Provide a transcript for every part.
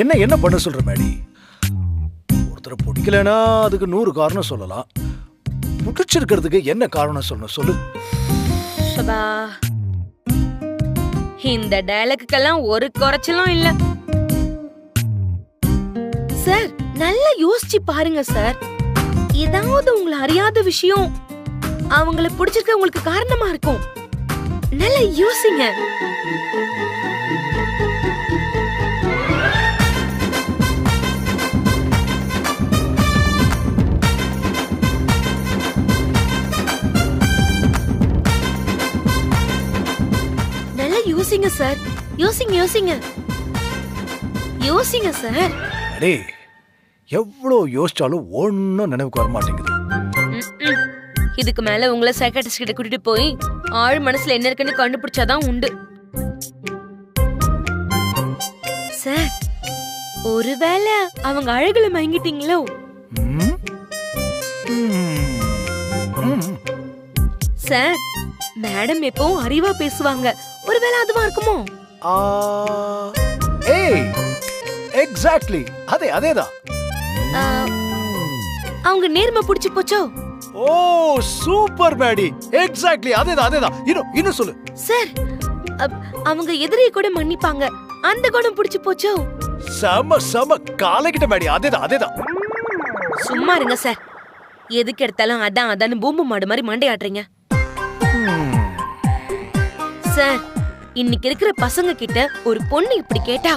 என்ன என்ன பண்ண சொல்ற மேடி? ஒருத்தரை பிடிக்கலனா அதுக்கு 100 காரணம் சொல்லலாம். பிடிச்சிருக்கிறதுக்கு என்ன காரணம் சொல்லணும் சொல்லு. சபா, இந்த டயலாக்குக்கெல்லாம் ஒரு குறைச்சலும் இல்ல சார். நல்லா யோசிச்சு பாருங்க சார். ஏதாவது உங்களை அறியாத விஷயம் அவங்கள பிடிச்சிருக்க உங்களுக்கு காரணமா இருக்கும். நல்லா யோசிங்க. நல்லா யோசிங்க சார். யோசிங்க யோசிங்க யோசிங்க சார். அடே, எவ்வளவு யோசிச்சாலும் ஒன்னும் நினைவுக்கு வர மாட்டேங்குது. இதுக்கு மேல உங்களை சைக்காட்ரிஸ்ட் கிட்ட கூட்டிட்டு போய் ஆழ் மனசுல என்ன இருக்குன்னு கண்டுபிடிச்சாதான் உண்டு. சார், ஒருவேளை அவங்க அழகுல மயங்கிட்டீங்களோ? சார், மேடம் எப்பவும் அறிவா பேசுவாங்க. ஒருவேளை அதுவா இருக்குமோ? ஏய், எக்ஸாக்ட்லி அதேதான். அவங்க நேர்மை புடிச்சு போச்சோ? ஓ சூப்பர் மேடி, எக்ஸாக்ட்லி அதேதான். இன்னும் சொல்லு. சார், அவங்க எதிரியை கூட மன்னிப்பாங்க. அந்த குணம் புடிச்சு போச்சோ? செம காலைக்கிட்ட மேடி, அதேதான். சும்மா இருங்க சார். எதுக்கு எடுத்தாலும் அதான் பூம்பு மாடு மாதிரி மண்டையாட்டுறீங்க சார். இன்னைக்கு இருக்கிற பசங்க கிட்ட ஒரு பொண்ணு இப்படி கேட்டா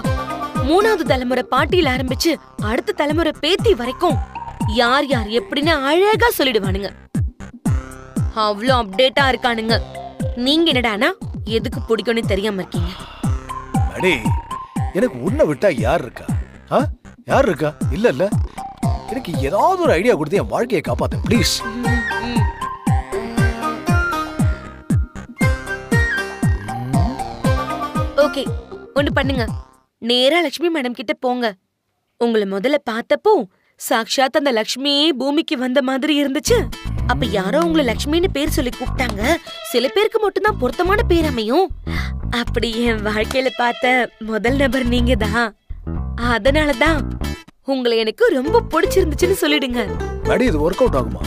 3வது தலைமுறை பாட்டியில ஆரம்பிச்சு அடுத்த தலைமுறை பேத்தி வரைக்கும் யார் யார் எப்படின்னு அழகா சொல்லிடுவானுங்க. அவ்வளோ அப்டேட்டா இருக்கானுங்க. நீங்க என்னடானா எதுக்கு பிடிக்கும்னு தெரியாம இருக்கீங்க. அடே, எனக்கு உன்னை விட்டா யார் இருக்கா? யார் இருக்கா? இல்ல எனக்கு ஏதாவது ஒரு ஐடியா கொடுத்து என் வாழ்க்கையை காப்பாத்து ப்ளீஸ். ஓகே, ஒண்ணு பண்ணுங்க. நேரா லட்சுமி மேடம் கிட்ட போங்க. உங்களை முதல்ல பார்த்தப்போ சாக்ஷாத் அந்த லட்சுமியே பூமிக்கு வந்த மாதிரி இருந்துச்சு. அப்ப யாரோ உங்களை லட்சுமின்னு பேர் சொல்லி கூப்பிட்டாங்க. சில பேருக்கு மட்டும்தான் பொருத்தமான பேர் அமையும். அப்படி என் வாழ்க்கையில பார்த்த முதல் நபர் நீங்க தான். அதனாலதான் உங்களை எனக்கு ரொம்ப பிடிச்சிருந்துச்சுன்னு சொல்லிடுங்க. இது ஒர்க் அவுட் ஆகுமா?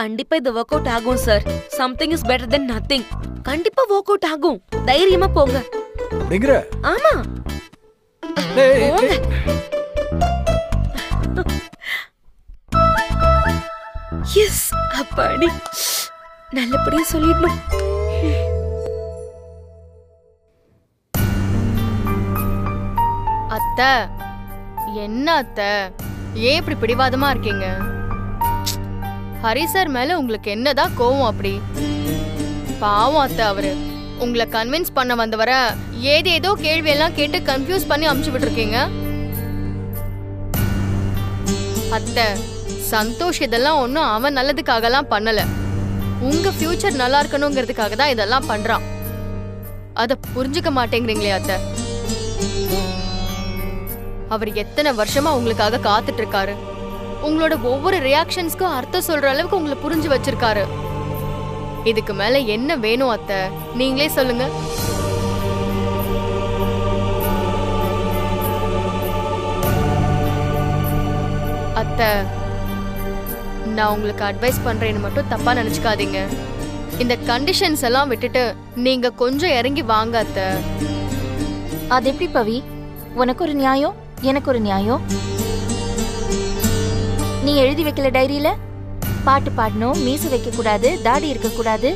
கண்டிப்பா இது ஒர்க் அவுட் ஆகும் sir. Something is better then nothing. கண்டிப்பா ஒர்க் அவுட் ஆகும். தைரியமா போங்க. அப்படிங்கற? ஆமா. எஸ், அப்பாடி நல்லபடியா சொல்லிடணும். அத்தை, என்ன அத்தை, ஏன் இப்படி பிடிவாதமா இருக்கீங்க? ஹரி சார் மேல உங்களுக்கு என்னதான் கோவம் அப்படி? பாவம் அத்தை, அவரு உங்களை கன்வின்ஸ் பண்ண வந்தவர ஏதேதோ கேள்வி எல்லாம் கேட்டு கன்ஃபியூஸ் பண்ணி அமுச்சு விட்டுருக்கீங்க. அத்தை, சந்தோஷ் இதெல்லாம் ஒன்னும் அவன் நல்லதுக்காகலாம் பண்ணல. உங்க ஃபியூச்சர் நல்லா இருக்கணுங்கிறதுக்காக தான் இதெல்லாம் பண்றான். அத புரிஞ்சுக்க மாட்டேங்கிறீங்களே அத்தை. அவர் எத்தனை வருஷமா உங்களுக்காக காத்துட்டு இருக்காரு. உங்களோட ஒவ்வொரு ரியாக்ஷன்ஸ்க்கும் அர்த்தம் சொல்ற அளவுக்கு உங்களை புரிஞ்சு வச்சிருக்காரு. இதுக்கு மேல என்ன வேணும் அத்தை? நீங்களே சொல்லுங்க. அத்தை, நான் உங்களுக்கு அட்வைஸ் பண்றேன்னு மட்டும் தப்பா நினைச்சுக்காதீங்க. இந்த கண்டிஷன்ஸ் எல்லாம் விட்டுட்டு நீங்க கொஞ்சம் இறங்கி வாங்க அத்தை. அது எப்படி பவி? உனக்கு ஒரு நியாயம், எனக்கு ஒரு நியாயம். நீ எழுதி வைக்கல டைரியில பாட்டு பாடணும், மீசை வைக்க கூடாது, தாடி இருக்க கூடாது.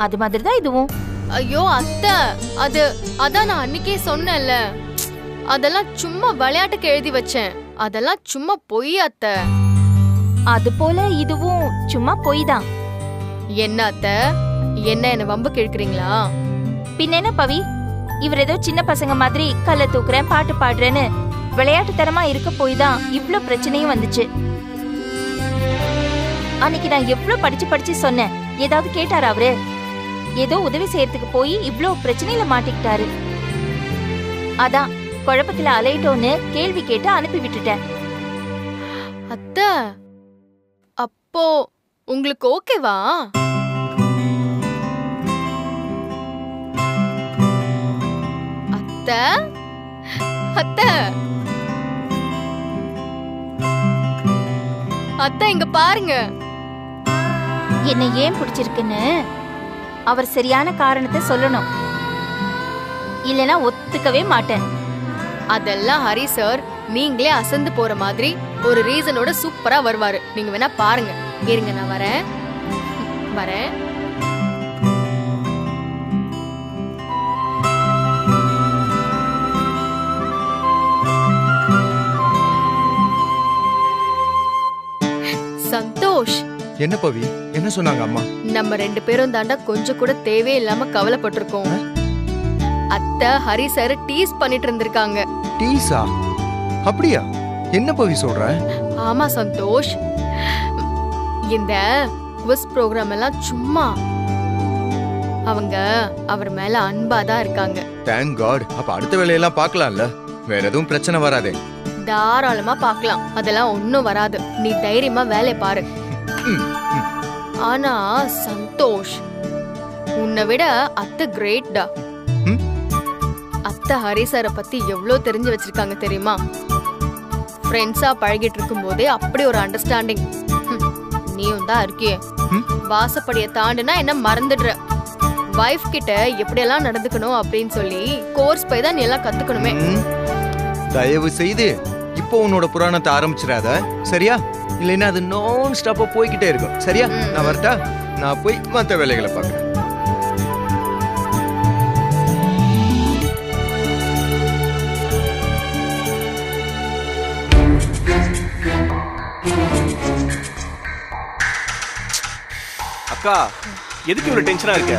அது மாதிரிதான் இதுவும். ஐயோ அத்தை, அதான் நான் அன்னைக்கே சொன்னேன்ல. அதெல்லாம் சும்மா விளையாட்டுக்கு எழுதி வச்சேன். அதெல்லாம் சும்மா பொய் அத்தை. அது போல இதுவும் சும்மா பொய் தான். என்ன அத்தை, என்ன வம்பு கேட்கிறீங்களா? பின்ன என்ன பவி, இவர் ஏதோ சின்ன பசங்க மாதிரி கல்ல தூக்குறேன், பாட்டு பாடுறேன்னு விளையாட்டு தரமா இருக்க போய் தான் இவ்ளோ பிரச்சனையும் வந்துச்சு. அன்னைக்கு நான் எவ்வளவு படிச்சு சொன்னேன். ஏதாவது கேட்டாரு அவரு? ஏதோ உதவி செய்யறதுக்கு போய் இவ்ளோ பிரச்சனையில மாட்டிக்கிட்டாரு. அதான் குழப்பத்துல அலையிட்டோன்னு கேள்வி கேட்டு அனுப்பி விட்டுட்டேன். அத்தை, அப்போ உங்களுக்கு ஓகேவா? அத்தை, அத்தை, அத்தை இங்க பாருங்க. என்னை ஏன் பிடிச்சிருக்குன்னு அவர் சரியான காரணத்தை சொல்லணும், இல்லனா ஒத்துக்கவே மாட்டேன். அதெல்லாம் ஹரி சார் நீங்களே அசந்து போற மாதிரி ஒரு ரீசனோட சூப்பரா வருவாரு. நீங்க வேணா பாருங்க. இருங்க நான் வரேன். சந்தோஷ், என்ன பவி, என்ன சொன்னாங்க அம்மா? நம்ம 2 பேரும் தாண்டா கொஞ்சம் கூட தேவையே இல்லாம கவலைப்பட்டிருக்கோம். அத்தை ஹரி சார் டீஸ் பண்ணிட்டு இருந்திருக்காங்க. டீஸா? அப்படியா? என்ன பவி சொல்ற? ஆமா சந்தோஷ், இந்த குவிஸ் ப்ரோக்ராம் எல்லாம் சும்மா. அவங்க அவர் மேல அன்பாதான் இருக்காங்க. Thank God. அப்ப அடுத்த வேலையெல்லாம் பார்க்கலாம்ல, வேற எதுவும் பிரச்சனை வராதே. தாராளமா பார்க்கலாம், அதெல்லாம் ஒண்ணும் வராது. நீ தைரியமா வேலை பாரு. ஆனா சந்தோஷ், உன்னை விட அத்தை கிரேட்டா. அத்தை ஹரி சாரை பத்தி எவ்வளவு தெரிஞ்சு வச்சிருக்காங்க தெரியுமா? ஃப்ரெண்ட்ஸா பழகிட்டு இருக்கும் போதே அப்படி ஒரு அண்டர்ஸ்டாண்டிங். நீயும் தான் இருக்கியே, வாசப்படிய தாண்டுனா என்ன மறந்துடுற. வைஃப் கிட்ட எப்படியெல்லாம் நடந்துக்கணும் அப்படின்னு சொல்லி கோர்ஸ் போய் தான் நீ எல்லாம் கத்துக்கணுமே. தயவு செய்து இப்போ உன்னோட புராணத்தை ஆரம்பிச்சிடாத, சரியா? இல்லைன்னா அது நான் ஸ்டாப்பா போய்கிட்டே இருக்கும், சரியா? நான் வரட்டா? நான் போய் மற்ற வேலைகளை பார்க்குறேன். அக்கா, எதுக்கு இவ்வளவு டென்ஷனா இருக்க?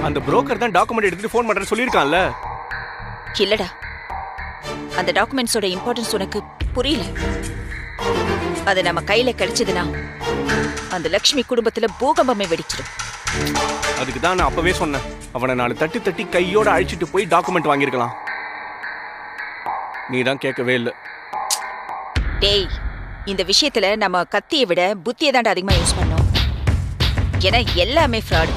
அந்த புரோக்கர் தான் டாக்குமெண்ட் எடுத்துட்டு ஃபோன் பண்றேன்னு சொல்லிருக்கான்ல. இல்லடா, அந்த டாக்குமெண்ட்ஸோட இம்பார்ட்டன்ஸ் உனக்கு புரியல. அது நம்ம கையில கிடைச்சதுன்னா அந்த லக்ஷ்மி குடும்பத்துல பூகம்பமே வெடிச்சிடும். அதுக்கு தான் நான் அப்பவே சொன்னேன், அவனை 4 தட்டி தட்டி கையோட அழிச்சிட்டு போய் டாக்குமெண்ட் வாங்கியிருக்கலாம். நீ தான் கேட்கவே இல்லை. டேய், இந்த விஷயத்துல நம்ம கத்தியை விட புத்தியை தாண்டா அதிகமா யூஸ் பண்ணோம். ஏன்னா எல்லாமே ஃப்ராட்.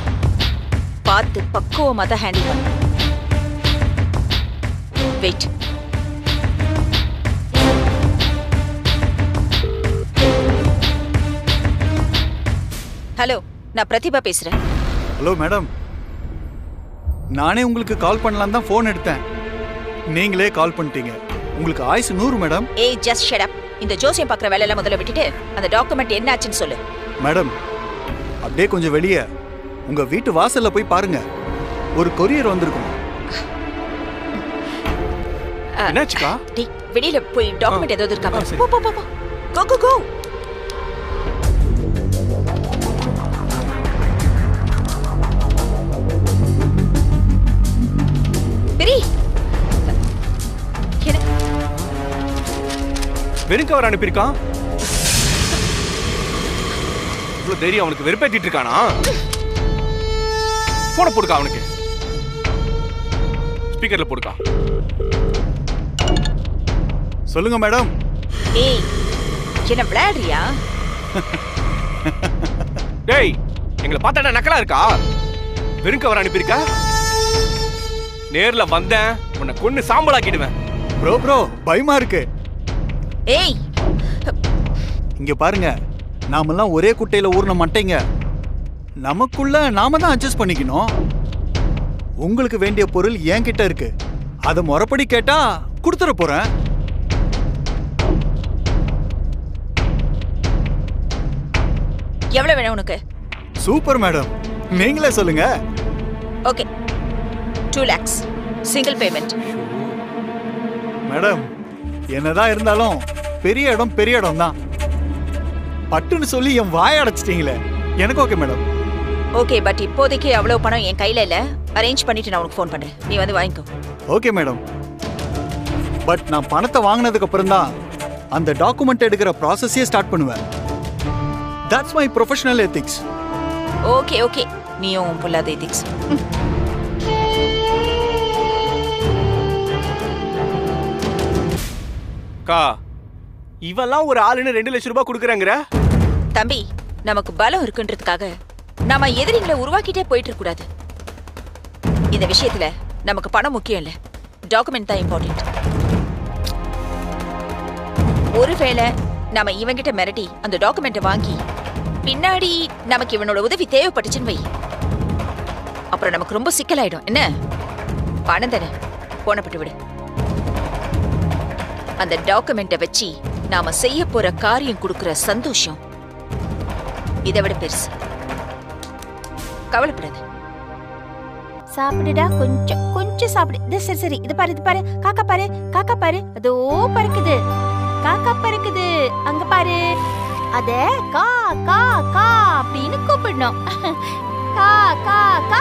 பார்த்து பக்குவமா தான் ஹேண்டில் பண்ணணும். வெயிட். ஹலோ, நான் பிரதிபா பேசுறேன். ஹலோ மேடம், நானே உங்களுக்கு கால் பண்ணலாம் தான் ஃபோன் எடுத்தேன். நீங்களே கால் பண்ணிட்டீங்க. உங்களுக்கு ஆயுசு 100 மேடம். ஏய், ஜஸ்ட் ஷட் அப். இந்த ஜோசியம் பார்க்குற வேலையெல்லாம் முதல்ல விட்டுட்டு அந்த டாக்குமெண்ட் என்ன ஆச்சுன்னு சொல்லு. மேடம், அப்படியே கொஞ்சம் வெளியே உங்க வீட்டு வாசல்ல போய் பாருங்க, ஒரு கொரியர் வந்திருக்கும். என்னாச்சுக்கா? டேய், வெளியில போய் டாக்குமெண்ட் ஏதாவது இருக்கா பாரு. சரி. போ போ போ. கோ கோ கோ. வெறும் கவர் அனுப்பியிருக்கான். இவ்வளவு தைரியம் அவனுக்கு வெறுப்பேத்திட்டு இருக்கானா? போன போடுக்கா, அவனுக்கு ஸ்பீக்கர்ல போடுக்கா. சொல்லுங்க மேடம். ஏய், என்ன விளையாடுறியா? டேய், எங்களை பார்த்தா நக்கலா இருக்கா? வெறும் கவர் அனுப்பியிருக்க. நேர்ல வந்தேன், உன்னை கொன்னு சாம்பலாக்கிடுவேன். ப்ரோ பயமா இருக்கு. ஏய், இங்க பாருங்க, நாமெல்லாம் ஒரே குட்டையில ஊர்ன மாட்டேங்க. நமக்குள்ள நாம தான் அட்ஜஸ்ட் பண்ணிக்கணும். உங்களுக்கு வேண்டிய பொருள் என்கிட்ட இருக்கு, அதை முறைப்படி கேட்டா கொடுத்துட போறேன். எவ்வளவு வேணும் உனக்கு? சூப்பர் மேடம், நீங்களே சொல்லுங்க. Okay, 2 lakhs single payment. Madam, என்னதான் இருந்தாலும் பெரிய இடம் தான். பட்டுன்னு சொல்லி என் வாய அடைச்சிட்டீங்களே. எனக்கு ஓகே மேடம். ஓகே, பட் இப்போதைக்கு அவ்வளவு பணம் என் கையில இல்ல. அரேஞ்ச் பண்ணிட்டு நான் உனக்கு ஃபோன் பண்றேன், நீ வந்து வாங்கிக்கோ. ஓகே மேடம், பட் நான் பணத்தை வாங்கினதுக்கு அப்புறம் தான் அந்த டாக்குமெண்ட் எடுக்கிற ப்ராசஸே ஸ்டார்ட் பண்ணுவேன். That's my professional ethics. Okay okay, நீயும் புல்லாத எத்திக்ஸ். அக்கா, இவெல்லாம் ஒரு ஆளுன்னு 2 லட்சம் ரூபாய் கொடுக்குறாங்கற. தம்பி, நமக்கு பலம் இருக்குன்றதுக்காக நாம எதிரிகளை உருவாக்கிட்டே போயிட்டு இருக்க கூடாது. இந்த விஷயத்துல நமக்கு பணம் முக்கியம் இல்ல, டாக்குமெண்ட் தான் இம்பார்ட்டன்ட். ஒருவேளை நாம இவங்கிட்ட மிரட்டி அந்த டாக்குமெண்ட்டை வாங்கி பின்னாடி நமக்கு இவனோட உதவி தேவைப்பட்டுச்சுன்னு வை, அப்புறம் நமக்கு ரொம்ப சிக்கலாயிடும். என்ன பணம் தானே, போனப்பட்டு விடு. அந்த டாக்குமெண்ட்டை வச்சு நாம செய்ய போற காரியம் கொடுக்கிற சந்தோஷம் இதை விட பெருசு. கவலைப்படாத. சாப்பிடுடா, கொஞ்சம் கொஞ்சம் சாப்பிடு. இது சரி சரி, இது பாரு, இது பாரு, காக்கா பாரு, காக்கா பாரு, அதோ பறக்குது, காக்கா பறக்குது, அங்க பாரு. அத கா கா கா அப்படின்னு கூப்பிடணும். கா கா கா.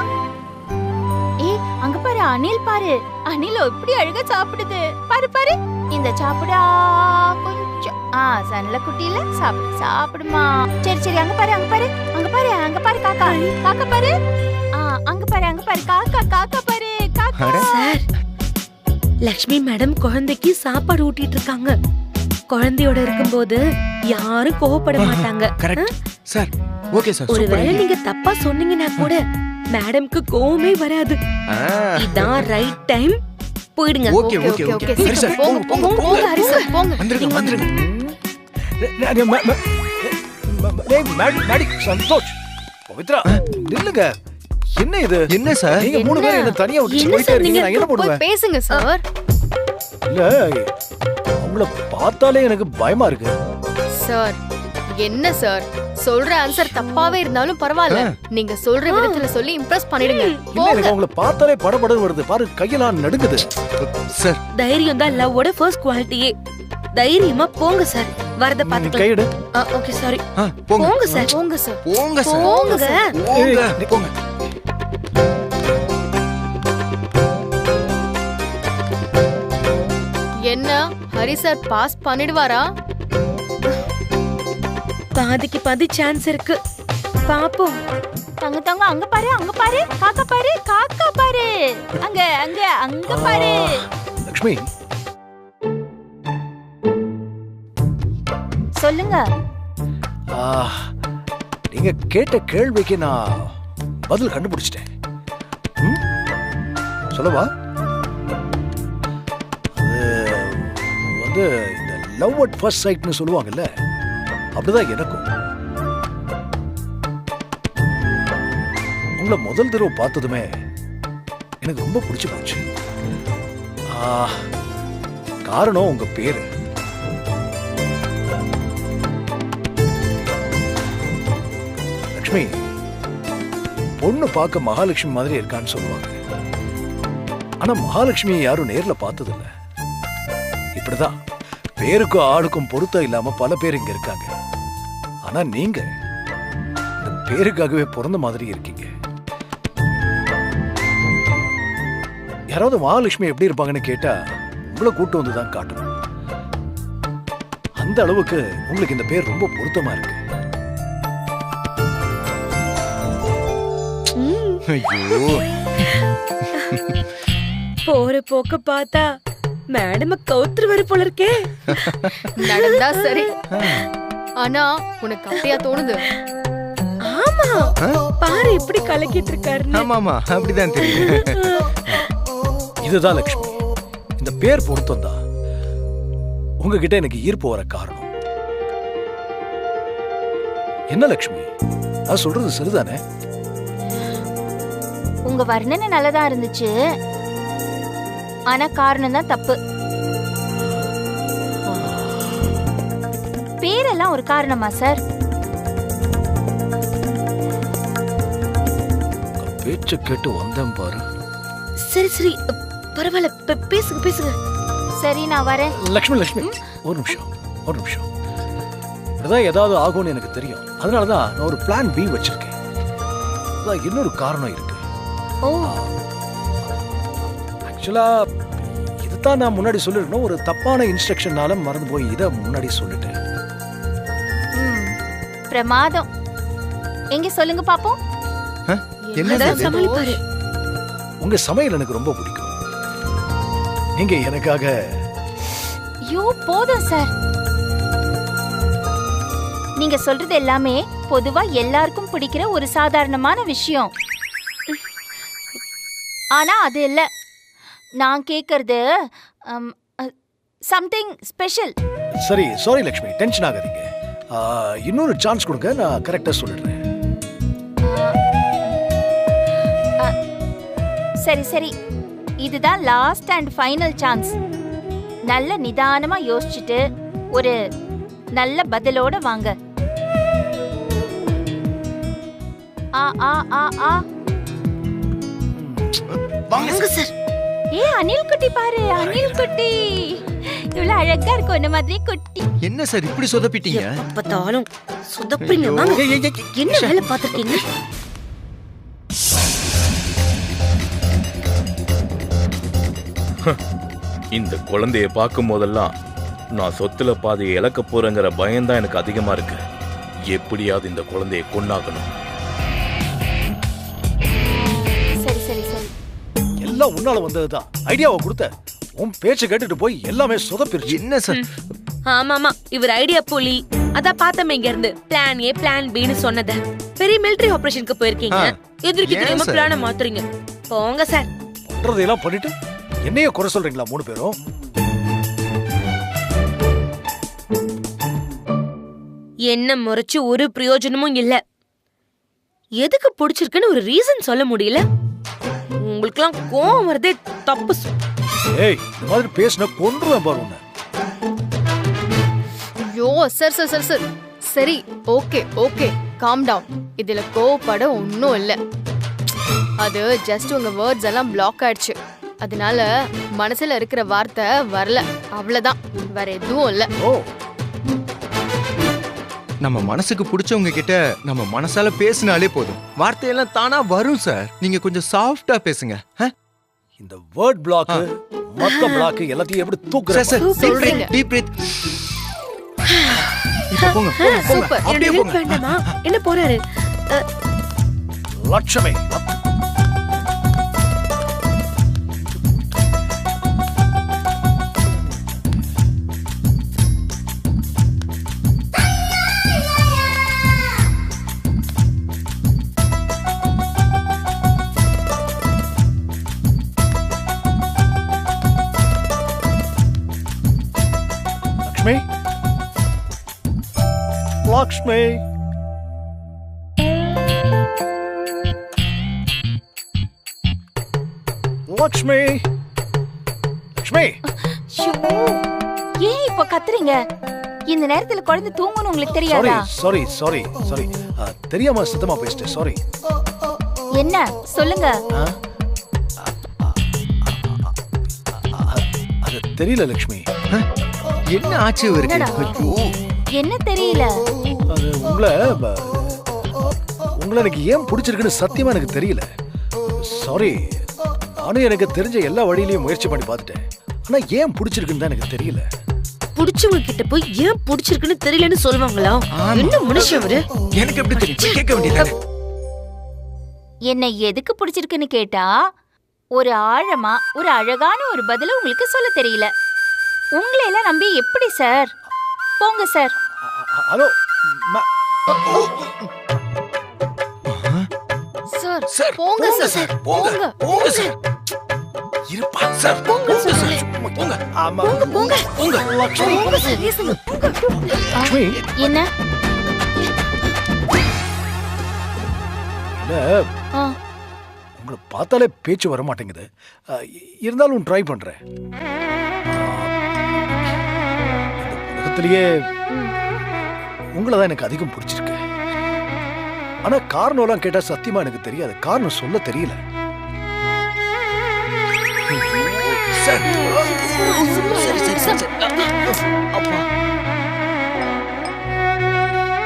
ஏய், அங்க பாரு, அணில் பாரு, அணில் எப்படி அழகா சாப்பிடுது பாரு பாரு. இந்த சாப்பிடா கொஞ்சம். சன்னல குட்டியில சாப்பிடு, சாப்பிடுமா. சரி சரி, அங்க பாரு, அங்க பாரு, அங்க பாரு, அங்க பாரு, காக்கா காக்கா பாரு. அங்க பாரு, அங்க பாரு, காக்கா காக்கா பாரு, காக்கா. சார், லக்ஷ்மி மேடம் குழந்தைக்கு சாப்பாடு ஊட்டிட்டு இருக்காங்க. குழந்தையோட இருக்கும்போது யாரும் கோவப்பட மாட்டாங்க. Correct sir. Okay sir. ஒருவேளை நீங்க தப்பா சொன்னீங்கன்னா கூட மேடம்க்கு கோவமே வராது. இதான் ரைட் டைம். போயிடுங்க. Okay okay okay. சரி சார், போங்க போங்க போங்க ஹரி சார், போங்க. வந்துருங்க வந்துருங்க. மேடி சந்தோஷ், பவித்ரா நில்லுங்க. என்ன இது? என்ன சார்? நீங்க மூணு பேரும் என்ன தனியா விட்டு என்ன போயிட்டே சார் இருக்கீங்க. நான் என்ன போய் பண்ணுவேன்? பேசுங்க சார். இல்ல, உங்களை பார்த்தாலே எனக்கு பயமா இருக்கு. சார் என்ன சார், சொல்ற ஆன்சர் தப்பாவே இருந்தாலும் பரவாயில்ல, நீங்க சொல்ற விதத்துல சொல்லி இம்ப்ரெஸ் பண்ணிடுங்க. இல்ல, எனக்கு உங்களை பார்த்தாலே படபடன்னு வருது. பாரு, கையெல்லாம் நடுங்குது. சார் தைரியம் தான் லவ்வோட ஃபர்ஸ்ட் குவாலிட்டியே. தைரியமா போங்க சார், வரத பாத்துக்கலாம். கையெடு. Okay sorry. போங்க போங்க சார். போங்க சார், போங்க சார். போங்க சார். போங்க போங்க. என்ன ஹரி சார் பாஸ் பண்ணிடுவாரா? பாதிக்கு பாதி சான்ஸ் இருக்கு, பாப்போம். தங்க தங்க, அங்க பாரு, அங்க பாரு, காக்கா பாரு, காக்கா பாரு, அங்க அங்க அங்க பாரு. லக்ஷ்மி, சொல்லுங்க. நீங்க கேட்ட கேள்விக்கு நான் பதில் கண்டுபிடிச்சிட்டேன். சொல்லவா? அது வந்து இந்த லவ் அட் ஃபர்ஸ்ட் சைட்னு சொல்லுவாங்கல்ல, அப்படிதான் எனக்கும். உங்களை முதல் தடவை பார்த்ததுமே எனக்கு ரொம்ப பிடிச்சு போச்சு. காரணம் உங்க பேரு. லக்ஷ்மி, பொண்ணு பார்க்க மகாலட்சுமி மாதிரி இருக்கான்னு சொல்லுவாங்க. ஆனா மகாலட்சுமியை யாரும் நேர்ல பார்த்ததில்ல. இப்படிதான் பேருக்கும் ஆளுக்கும் பொருத்தம் இல்லாம பல பேர் இங்க இருக்காங்க. ஆனா நீங்க இந்த பேருக்காகவே பிறந்த மாதிரி இருக்கீங்க. யாராவது மகாலட்சுமி எப்படி இருப்பாங்கன்னு கேட்டா உங்களை கூட்டு வந்துதான் காட்டணும். அந்த அளவுக்கு உங்களுக்கு இந்த பேர் ரொம்ப பொருத்தமா இருக்கு. ஐயோ, போற போக்க பார்த்தா மேடம் கவுத்துருவாரு போல இருக்கே. நடந்தா சரி, ஆனா உனக்கு அப்படியா தோணுது? ஆமா, பாரு எப்படி கலக்கிட்டு இருக்காரு. ஆமாமா, அப்படிதான் தெரியுது. இதுதான் லக்ஷ்மி, இந்த பேர் பொருத்தம் தான் உங்ககிட்ட எனக்கு ஈர்ப்பு வர காரணம். என்ன லக்ஷ்மி, நான் சொல்றது சரிதானே? உங்க வர்ணனை நல்லதா இருந்துச்சு, ஆனா காரணம் தான் தப்பு. பேரெல்லாம் ஒரு காரணமா சார்? பேச்ச கேட்டு வந்தேன் பாரு. சரி சரி, பரவாயில்ல, பேசுங்க பேசுங்க. சரி, நான் வரேன். லக்ஷ்மி லக்ஷ்மி, ஒரு நிமிஷம் ஒரு நிமிஷம். இப்படிதான் ஏதாவது ஆகும்னு எனக்கு தெரியும். அதனாலதான் நான் ஒரு பிளான் பி வச்சிருக்கேன். அதான் இன்னொரு காரணம் இருக்கு. ஓ, ஆக்சுவலா இதுதான் நான் முன்னாடி சொல்லிருக்கணும். ஒரு தப்பான இன்ஸ்ட்ரக்ஷனால மறந்து போய் இதை முன்னாடி சொல்லிட்டேன். பிரமாதம். எங்க சொல்லுங்க பாப்போம். என்னதான் சமாளிப்பாரு. உங்க சமையல் எனக்கு ரொம்ப பிடிக்கும். நீங்க எனக்காக ஐயோ, போதும் சார். நீங்க சொல்றது எல்லாமே பொதுவா எல்லாருக்கும் பிடிக்கிற ஒரு சாதாரணமான விஷயம். ஆனா அது இல்ல நான் கேக்குறது. Something special. சரி சாரி லக்ஷ்மி, டென்ஷன் ஆகாதீங்க. இன்னொரு சான்ஸ் கொடுங்க, நான் கரெக்டா சொல்லிடுறேன். சரி சரி, இதுதான் லாஸ்ட் அண்ட் ஃபைனல் சான்ஸ். நல்ல நிதானமா யோசிச்சுட்டு ஒரு நல்ல பதிலோட வாங்க. ஆ ஆ ஆ ஆ. வாங்க சார். ஏ அனில் குட்டி பாரு, அனில் குட்டி இவ்வளவு அழகா இருக்கு, ஒன்ன மாதிரி குட்டி. என்ன சார் இப்படி சொதப்பிட்டீங்க? பார்த்தாலும் சுதப்பிங்க. வாங்க. என்ன வேலை பார்த்திருக்கீங்க? இந்த குழந்தைய பார்க்கும் போதெல்லாம் நான் சொத்துல பாதியை இழக்க போறேங்கிற பயம்தான் எனக்கு அதிகமா இருக்கு. எப்படியாவது இந்த குழந்தைய கொன்னாகணும். சரி சரி சரி, எல்லாம் உன்னால வந்ததுதான். ஐடியாவை கொடுத்த உன் பேச்ச கேட்டுட்டு போய் எல்லாமே சொதப்பிருச்சு. என்ன சார்? ஆமாமா, இவர் ஐடியா புலி. அதான் பார்த்தமே இங்க இருந்து பிளான் ஏ பிளான் பின்னு சொன்னத. பெரிய மிலிட்டரி ஆபரேஷனுக்கு போயிருக்கீங்க, எதிர்க்கு தெரியாம பிளான மாத்துறீங்க. போங்க சார். பண்றதையெல்லாம் பண்ணிட்டு என்னைய குறை சொல்றீங்களா 3 பேரும்? என்ன முறைச்சு ஒரு பிரயோஜனமும் இல்ல. எதுக்கு பிடிச்சிருக்குன்னு ஒரு ரீசன் சொல்ல முடியல. உங்களுக்குலாம் கோவம் வரதே தப்பு. ஏய், இந்த மாதிரி பேசின கொன்றுவேன் பாரு உன்னை. ஐயோ சார் சார் சார் சார், சரி ஓகே ஓகே, காம் டவுன். இதுல கோவப்பட ஒன்றும் இல்லை. அது ஜஸ்ட் உங்க வேர்ட்ஸ் எல்லாம் பிளாக் ஆயிடுச்சு. அதனால மனசுல இருக்கிற வார்த்தை வரல, அவ்வளவுதான். வேற எதுவும் இல்ல. ஓ, நம்ம மனசுக்கு பிடிச்சவங்க கிட்ட நம்ம மனசால பேசினாலே போதும், வார்த்தையெல்லாம் தானா வரும் சார். நீங்க கொஞ்சம் சாஃப்டா பேசுங்க. இந்த வேர்ட் பிளாக், மொத்த பிளாக் எல்லாத்தையும் எப்படி தூக்குற? சார் சொல்றீங்க. Deep breath. இப்போ போங்க போங்க போங்க, சூப்பர். அப்படியே எனக்கு போங்க. வேண்டாமா? என்ன போறாரு? லட்சுமி, லக்ஷ்மி, லக்ஷ்மி, லக்ஷ்மி. ஷூ, ஏன் இப்போ கத்துறீங்க? இந்த நேரத்துல குழந்தை தூங்கணும் உங்களுக்கு சாரி தெரியாதா? சாரி சாரி சாரி, தெரியாம சத்தமா பேசிட்டேன். சாரி. என்ன சொல்லுங்க. அது தெரியல லக்ஷ்மி. என்ன ஆச்சு இவருக்கு? என்னடா? ஐயோ, என்ன தெரியல? அது உங்களை எனக்கு ஏன் பிடிச்சிருக்குன்னு சத்தியமா எனக்கு தெரியல. சாரி. நானும் எனக்கு தெரிஞ்ச எல்லா வழியிலயும் முயற்சி பண்ணி பார்த்துட்டேன். ஆனா ஏன் பிடிச்சிருக்குன்னு தான் எனக்கு தெரியல. புடிச்சவங்க கிட்ட போய் ஏன் புடிச்சிருக்குன்னு தெரியலன்னு சொல்லுவாங்களா? என்ன மனுஷன் அவரு? எனக்கு எப்படி தெரியும்? கேட்க வேண்டியதானே. என்னை எதுக்கு பிடிச்சிருக்குன்னு கேட்டா ஒரு ஆழமா ஒரு அழகான ஒரு பதில உங்களுக்கு சொல்ல தெரியல. உங்களை எல்லாம் நம்பி எப்படி சார்? போங்க சார். ஹலோ சார் சார் போங்க சார், போங்க போங்க சார். இருப்பா சார், போங்க சார். போங்க போங்க போங்க. லக்ஷ்மி, போங்க சார், பேசுங்க. லக்ஷ்மி. என்ன? இல்ல, ஆ, உங்களை பார்த்தாலே பேச்சு வர மாட்டேங்குது. இருந்தாலும் ட்ரை பண்றேன். இந்த உலகத்திலேயே உங்களை தான் எனக்கு அதிகம் பிடிச்சிருக்கு. ஆனா காரணம் எல்லாம் கேட்டா சத்தியமா எனக்கு தெரியாது. காரணம் சொல்ல தெரியல. சார் சரி சரி சரி. அப்பா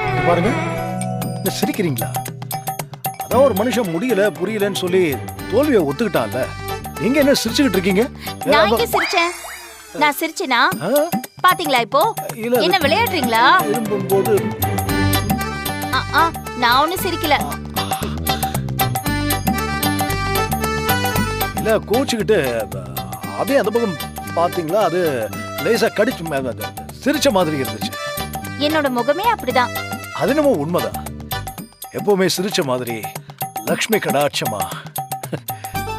இங்க பாருங்க, இந்த சிரிக்கிறீங்களா? அதான் ஒரு மனுஷன் முடியல புரியலன்னு சொல்லி தோல்வியை ஒத்துக்கிட்டான்ல, நீங்க என்ன சிரிச்சுக்கிட்டு இருக்கீங்க? நான் எங்க சிரிச்சேன்? நான் சிரிச்சேனா? பாத்தீங்களா இப்போ? இல்ல, என்ன விளையாடுறீங்களா? திரும்பும்போது நான் ஒண்ணும் சிரிக்கல. இல்ல கோச்சுக்கிட்டு அப்படியே அந்த பக்கம் பாத்தீங்களா, அது லேசா கடிச்சு சிரிச்ச மாதிரி இருந்துச்சு. என்னோட முகமே அப்படிதான். அது என்னமோ உண்மைதான். எப்பவுமே சிரிச்ச மாதிரி லக்ஷ்மி கடாட்சமா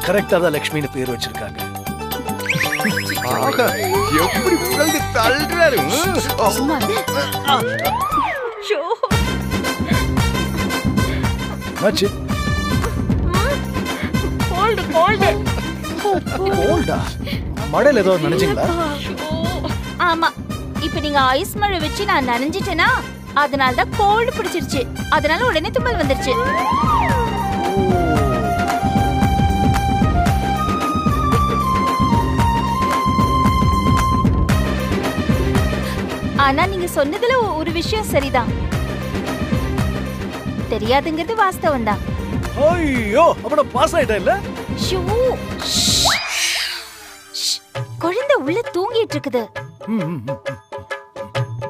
கரெக்டா தான் லக்ஷ்மின்னு பேர் வச்சிருக்காங்க. ஆஹா, எப்படி புகழ்ந்து தள்ளுறாரு. சும்மா இரு. ஷோ. என்னாச்சு? கோல்டா? மழையில ஏதாவது நினைச்சீங்களா? ஆமா, இப்ப நீங்க ஐஸ் மழை வச்சு நான் நனைஞ்சிட்டேனா, அதனால தான் கோல்டு பிடிச்சிருச்சு. அதனால உடனே தும்மல் வந்துருச்சு. ஆனா நீங்க சொன்னதுல ஒரு விஷயம் சரிதான். தெரியாதுங்கிறது வாஸ்தவம் தான். ஐயோ, அப்ப பாஸ் ஆயிட்டா இல்ல? ஷூ. குழந்தை உள்ள தூங்கிட்டு இருக்குது.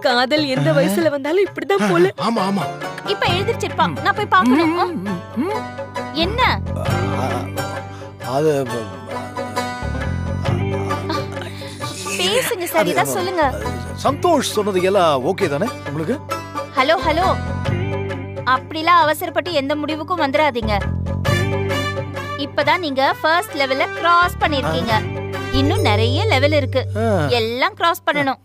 காதல் எந்த வயசுல வந்தாலும் இப்படிதான் போல. ஆமா ஆமா. இப்ப எழுதிச்சிருப்பான். நான் போய் பார்க்கணும். என்ன? அது பேசுங்க, சரிதான் சொல்லுங்க. சந்தோஷ் சொன்னது எல்லாம் ஓகே தானே உங்களுக்கு? ஹலோ ஹலோ, அப்படிலாம் அவசரப்பட்டு எந்த முடிவுக்கும் வந்துடாதீங்க. இப்பதான் நீங்க ஃபர்ஸ்ட் லெவல்ல கிராஸ் பண்ணிருக்கீங்க. இன்னும் நிறைய லெவல் இருக்கு. எல்லாம் கிராஸ் பண்ணணும்.